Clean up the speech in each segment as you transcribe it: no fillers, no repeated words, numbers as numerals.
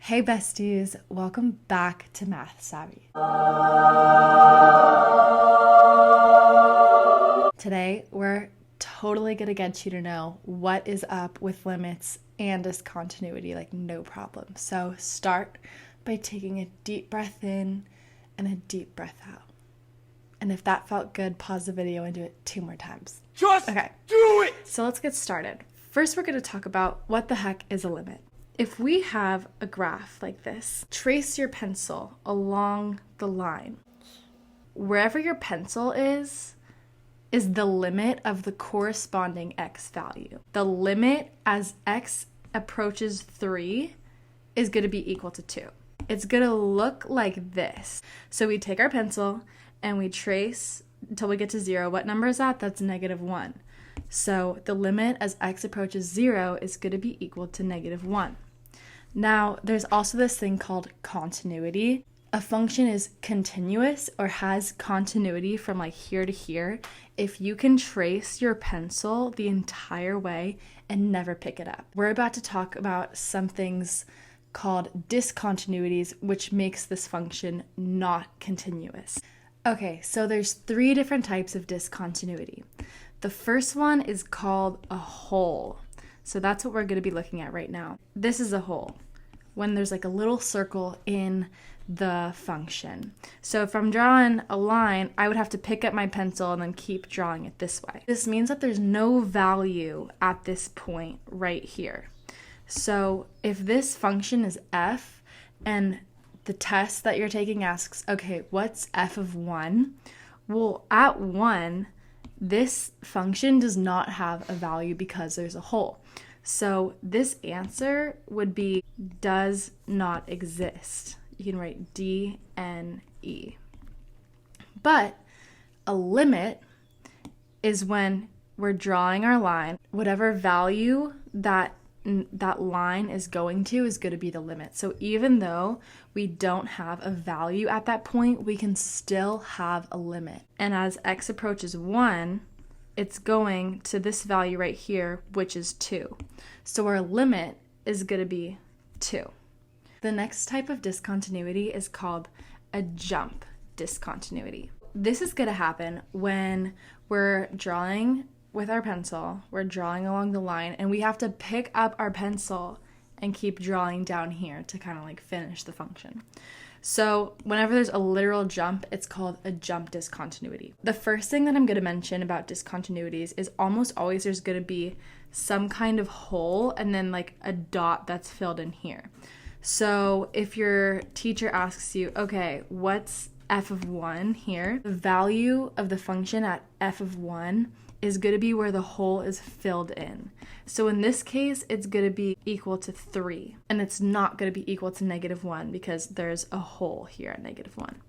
Hey besties, welcome back to Math Savvy. Today, we're totally gonna get you to know what is up with limits and discontinuity, like no problem. So start by taking a deep breath in and a deep breath out. And if that felt good, pause the video and do it 2 more times. Just do it! So let's get started. First, we're gonna talk about what the heck is a limit. If we have a graph like this, trace your pencil along the line. Wherever your pencil is the limit of the corresponding x value. The limit as x approaches 3 is going to be equal to 2. It's going to look like this. So we take our pencil and we trace until we get to 0. What number is that? That's -1. So the limit as x approaches 0 is going to be equal to -1. Now, there's also this thing called continuity. A function is continuous or has continuity from like here to here if you can trace your pencil the entire way and never pick it up. We're about to talk about some things called discontinuities, which makes this function not continuous. Okay, so there's 3 different types of discontinuity. The first one is called a hole. So that's what we're going to be looking at right now. This is a hole, when there's like a little circle in the function. So if I'm drawing a line, I would have to pick up my pencil and then keep drawing it this way. This means that there's no value at this point right here. So if this function is f and the test that you're taking asks, okay, what's f of 1? Well, at 1, this function does not have a value because there's a hole. So this answer would be does not exist. You can write D-N-E. But a limit is when we're drawing our line, whatever value that line is going to is going to be the limit. So even though we don't have a value at that point, we can still have a limit. And as x approaches 1, it's going to this value right here, which is 2. So our limit is going to be 2. The next type of discontinuity is called a jump discontinuity. This is going to happen when we're drawing with our pencil, we're drawing along the line, and we have to pick up our pencil and keep drawing down here to kind of like finish the function. So whenever there's a literal jump, it's called a jump discontinuity. The first thing that I'm going to mention about discontinuities is almost always there's going to be some kind of hole and then like a dot that's filled in here. So if your teacher asks you, okay, what's f of 1 here? The value of the function at f of 1 is going to be where the hole is filled in. So in this case, it's going to be equal to 3. And it's not going to be equal to -1 because there's a hole here at -1.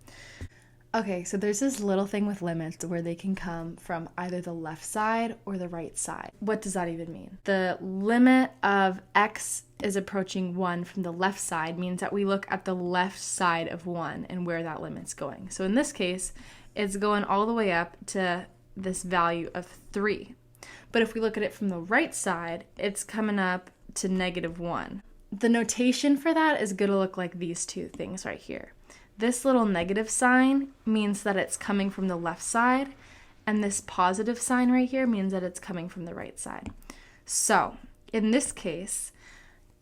Okay, so there's this little thing with limits where they can come from either the left side or the right side. What does that even mean? The limit of x is approaching 1 from the left side means that we look at the left side of 1 and where that limit's going. So in this case, it's going all the way up to this value of 3. But if we look at it from the right side, it's coming up to -1. The notation for that is going to look like these 2 things right here. This little negative sign means that it's coming from the left side, and this positive sign right here means that it's coming from the right side. So in this case,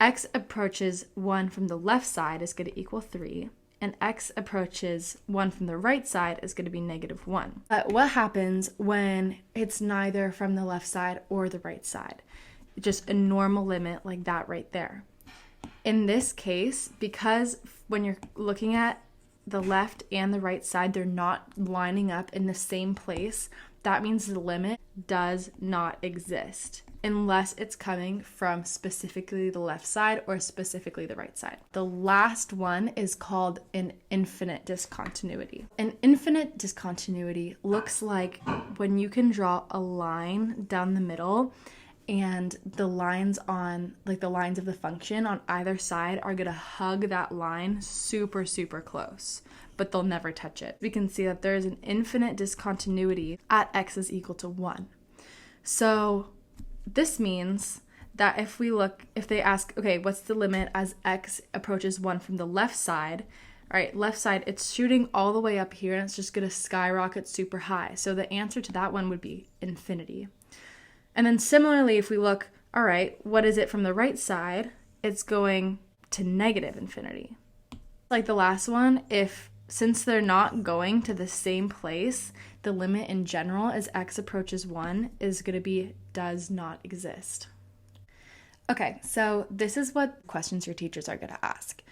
x approaches 1 from the left side is going to equal 3. And x approaches 1 from the right side is going to be -1. But what happens when it's neither from the left side or the right side? Just a normal limit like that right there. In this case, because when you're looking at the left and the right side, they're not lining up in the same place, that means the limit does not exist unless it's coming from specifically the left side or specifically the right side. The last one is called an infinite discontinuity. An infinite discontinuity looks like when you can draw a line down the middle and the lines on, like the lines of the function on either side are going to hug that line super, super close, but they'll never touch it. We can see that there's an infinite discontinuity at x is equal to 1. So this means that if they ask, okay, what's the limit as x approaches 1 from the left side? All right, left side, it's shooting all the way up here and it's just going to skyrocket super high. So the answer to that one would be infinity. And then similarly, if we look, all right, what is it from the right side? It's going to negative infinity. Like the last one, since they're not going to the same place, the limit in general as x approaches 1 is going to be does not exist. Okay, so this is what questions your teachers are going to ask.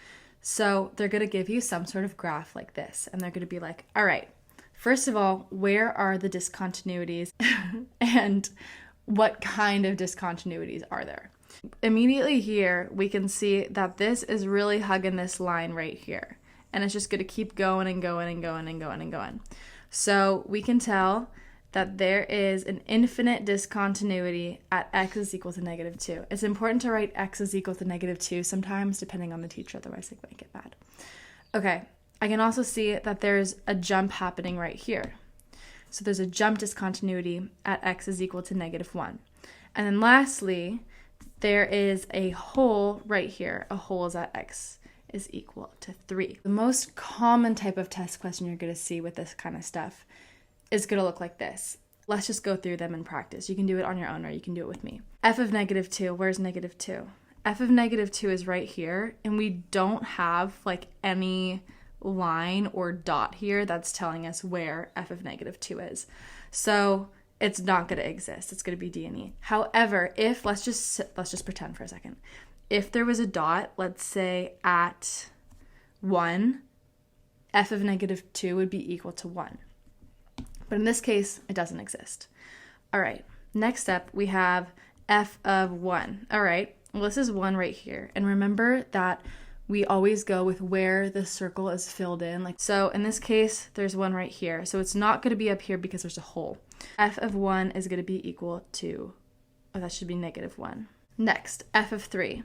So they're going to give you some sort of graph like this, and they're going to be like, all right, first of all, where are the discontinuities and what kind of discontinuities are there? Immediately here, we can see that this is really hugging this line right here, and it's just going to keep going and going and going and going and going. So we can tell that there is an infinite discontinuity at x is equal to negative 2. It's important to write x is equal to negative 2 sometimes, depending on the teacher, otherwise it might get bad. Okay, I can also see that there's a jump happening right here. So there's a jump discontinuity at x is equal to negative 1. And then lastly, there is a hole right here. A hole is at x is equal to 3. The most common type of test question you're going to see with this kind of stuff is going to look like this. Let's just go through them in practice. You can do it on your own or you can do it with me. F of negative 2, where's negative 2? F of negative 2 is right here, and we don't have like any line or dot here that's telling us where f of negative 2 is. So it's not going to exist. It's going to be D and E. However, if, let's just pretend for a second. If there was a dot, let's say at 1, f of negative 2 would be equal to 1. But in this case, it doesn't exist. All right, next step, we have f of 1. All right, well, this is 1 right here. And remember that we always go with where the circle is filled in. So in this case, there's 1 right here. So it's not going to be up here because there's a hole. F of 1 is going to be equal to, that should be negative 1. Next, f of 3.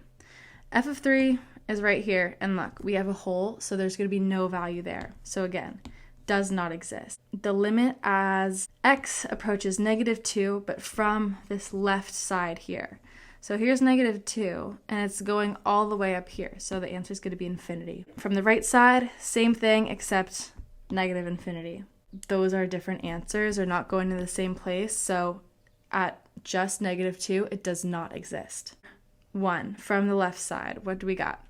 F of 3 is right here. And look, we have a hole, so there's going to be no value there. So again, does not exist. The limit as x approaches negative 2, but from this left side here. So here's negative 2, and it's going all the way up here. So the answer is going to be infinity. From the right side, same thing, except negative infinity. Those are different answers. They're not going to the same place. So at just negative 2, it does not exist. 1, from the left side, what do we got?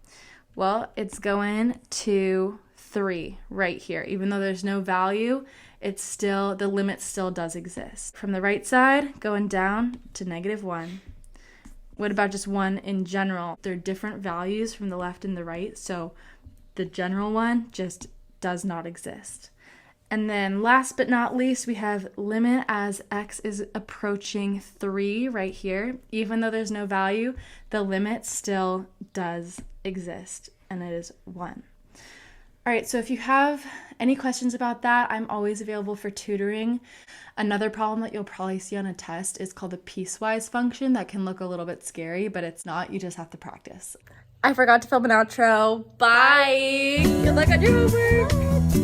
Well, it's going to 3 right here. Even though there's no value, it's still, the limit still does exist. From the right side, going down to negative 1. What about just 1 in general? They're different values from the left and the right, so the general one just does not exist. And then last but not least, we have limit as x is approaching 3 right here. Even though there's no value, the limit still does exist, and it is 1. All right, so if you have any questions about that, I'm always available for tutoring. Another problem that you'll probably see on a test is called the piecewise function. That can look a little bit scary, but it's not. You just have to practice. I forgot to film an outro. Bye! Good luck on your homework!